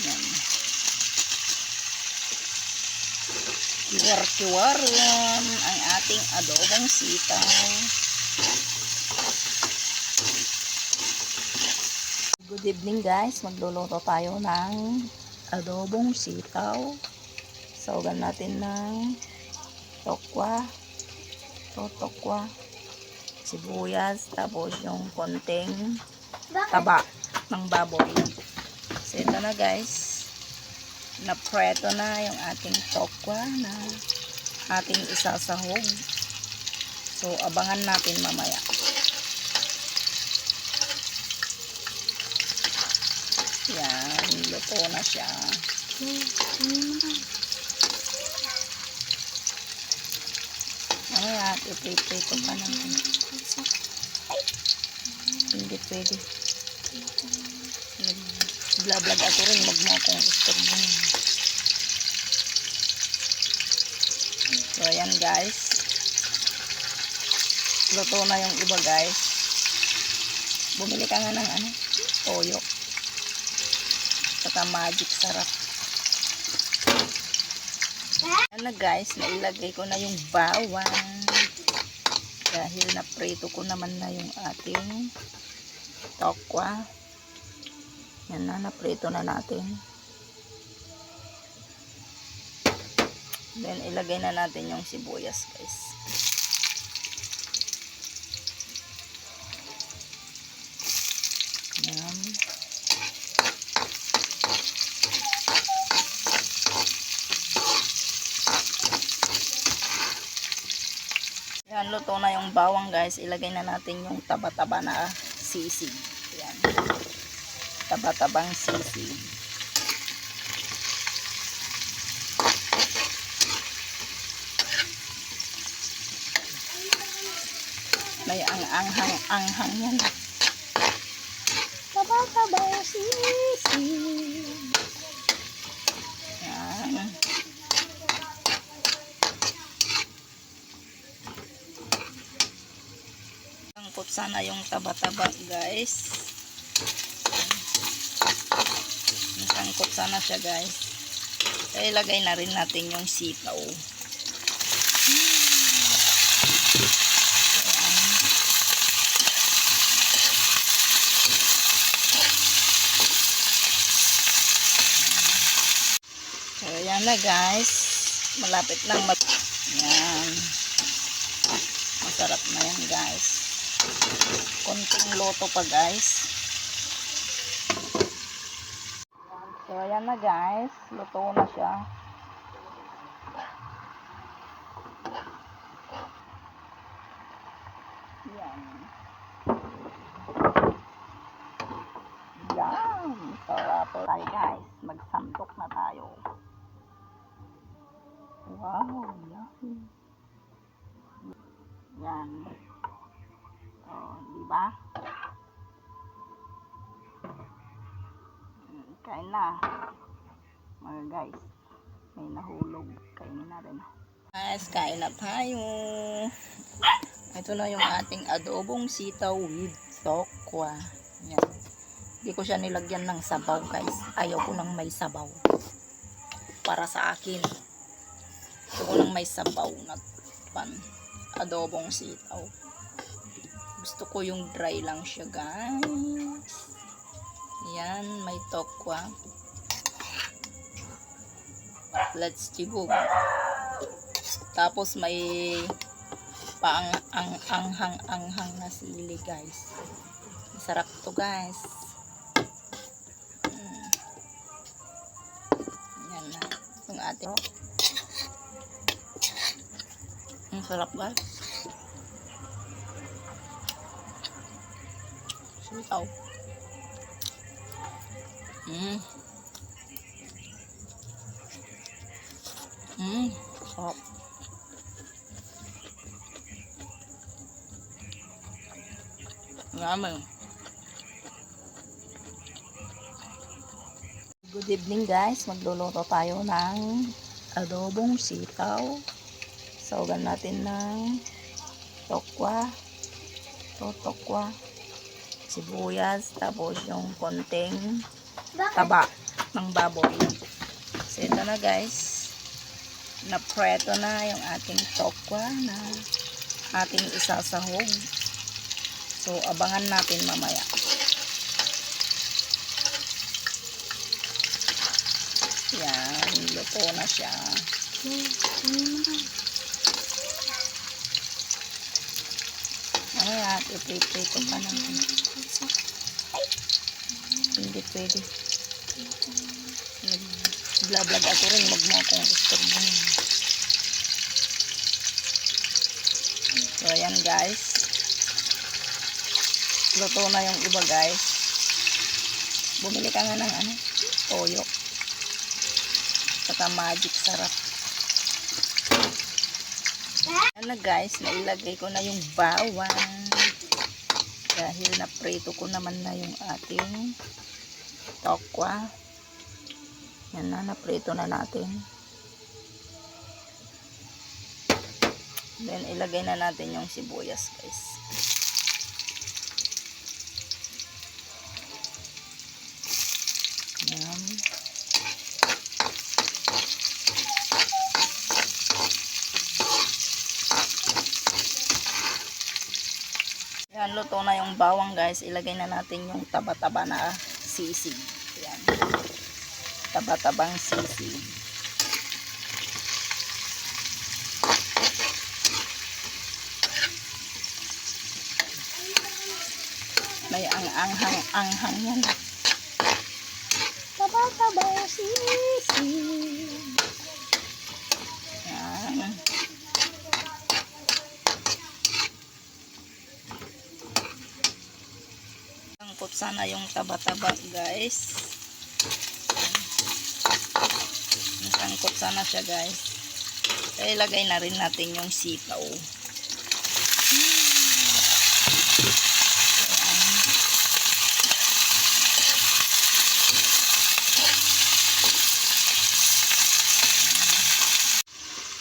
Yan. Kiwar-kiwaran ang ating adobong sitaw. Good evening guys, magluluto tayo ng adobong sitaw. Saugan natin ng tokwa, sibuyas, tapos yung konting taba ng baboy. So ito na guys, napreto na yung ating tokwa na ating isasahog. So abangan natin mamaya. Yan, luto na siya. Mamaya, iprito pa naman. Ay, hindi pwede. Vlog ako rin, wag mo akong istorbo. So ayan guys, luto na yung iba guys. Bumili ka nga ng toyo saka magic sarap. Ayan na guys, nailagay ko na yung bawang dahil naprito ko naman na yung ating tokwa. Yan na, naprito na natin. Then ilagay na natin yung sibuyas guys. Yan. Yan, luto na yung bawang guys. Ilagay na natin yung taba-taba na sisig. Yan. Taba-tabang sisig. May anghang yan. Taba-tabang sisig. Yan. Angkot sana yung taba-taba guys. Angkot sana siya guys. Kaya ilagay na rin natin yung sitaw. So yan na guys. Malapit lang yan. Masarap na yan guys. Konting loto pa guys. So ayan na guys, luto na siya. Yan. Yan. Sarap tayo guys. Magsantok na tayo. Wow. Yan. Yan. Oh, diba? Kain na. Mga guys, may nahulog. Kainin na rin. Guys, kain na tayo. Ito na yung ating adobong sitaw with tokwa. Yan. Hindi ko siya nilagyan ng sabaw guys. Ayaw ko nang may sabaw. Para sa akin. Gusto ko nang may sabaw na adobong sitaw. Gusto ko yung dry lang siya guys. Yan, may tokwa. Let's tibog. Tapos may anghang na sili guys. Masarap to guys. Yan na. Yung ating ang sarap guys. Sitaw. Sarap. Ramen. Good evening guys, magluluto tayo ng adobong sitaw. Saugan natin ng tokwa, sibuyas, tapos yung konting taba ng baboy. So ito na guys, napreto na yung ating tokwa na ating isasahog. So abangan natin mamaya. Yan, luto na siya. Mamaya, iprito pa natin. Hindi pwede. Vlog ako rin, wag mo akong istorbo. So ayan guys, luto na yung iba guys. Bumili ka nga ng toyo saka magic sarap. Ayan na guys, nailagay ko na yung bawang dahil naprito ko naman na yung ating tokwa. Yan na, naprito na natin. Then ilagay na natin yung sibuyas guys. Yan. Yan, luto na yung bawang guys. Ilagay na natin yung taba-taba na sisig. Yan. Taba-tabang sisig. May anghang yan. Taba-tabang sisig. Yan. Sangkot sana yung taba-taba guys. Sangkot sana siya guys. Kaya ilagay na rin natin yung sitaw.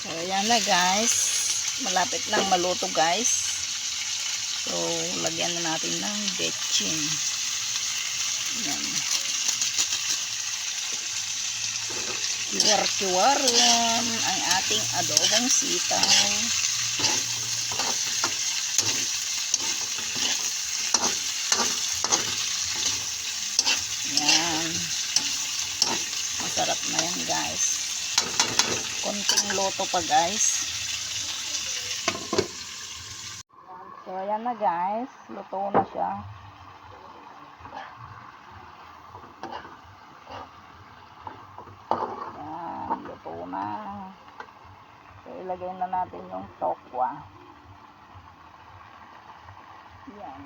So ayan na guys, malapit nang maluto guys. So lagyan na natin ng betchin. Ayan. Kiwar-kiwaran ang ating adobong sitaw. Yan. Masarap na yan guys. Konting loto pa guys. So ayan na guys, luto na siya. Na. So, ilagay na natin yung tokwa. Yan.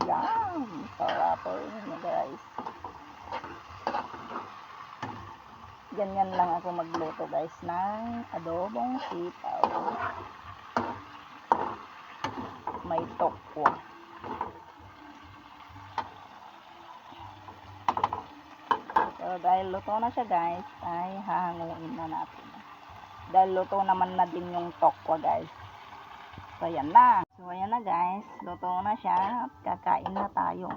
Yan. Sarap na guys. Ganyan lang ako magluto guys ng adobong sitaw. May tokwa. So, dahil luto na siya guys, ay hahanguin na natin. Dahil luto naman na din yung tokwa guys. So, ayan na. So, ayan na guys. Luto na siya. At kakain na tayo.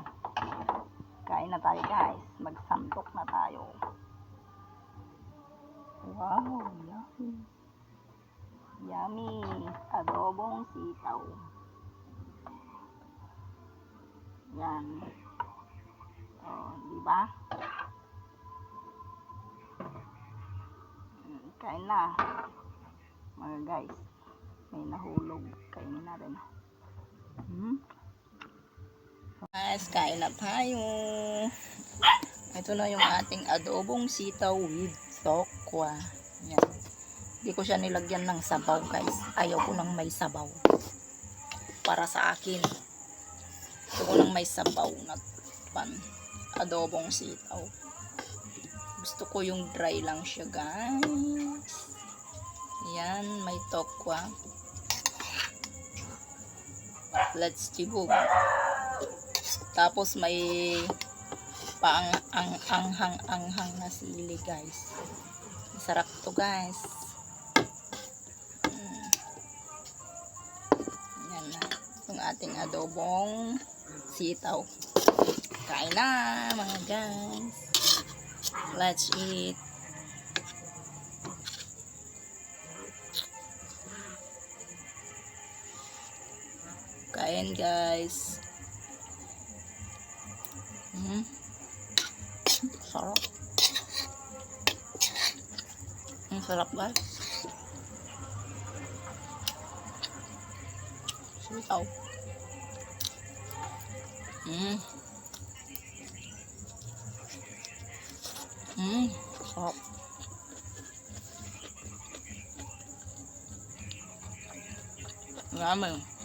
Kain na tayo guys. Magsantok na tayo. Wow, yummy. Yummy. Adobong sitaw. Yan. Oh, diba? Kain na. Mga guys. May nahulog. Kainin natin. Guys, kain na tayo. Ito na yung ating adobong sitaw with tokwa. Yan. Hindi ko siya nilagyan ng sabaw guys. Ayaw ko nang may sabaw. Para sa akin. Gusto ko nang may sabaw na adobong sitaw. Gusto ko yung dry lang siya guys. Yan, may tokwa. Let's tibog. Tapos may anghang na sili guys. Masarap to guys. Yan na. Yung ating adobong sitaw. Kain na mga guys. Let's eat. Kain guys. Sarap. Ang sarap guys. Sitaw. Sarap. Ramen.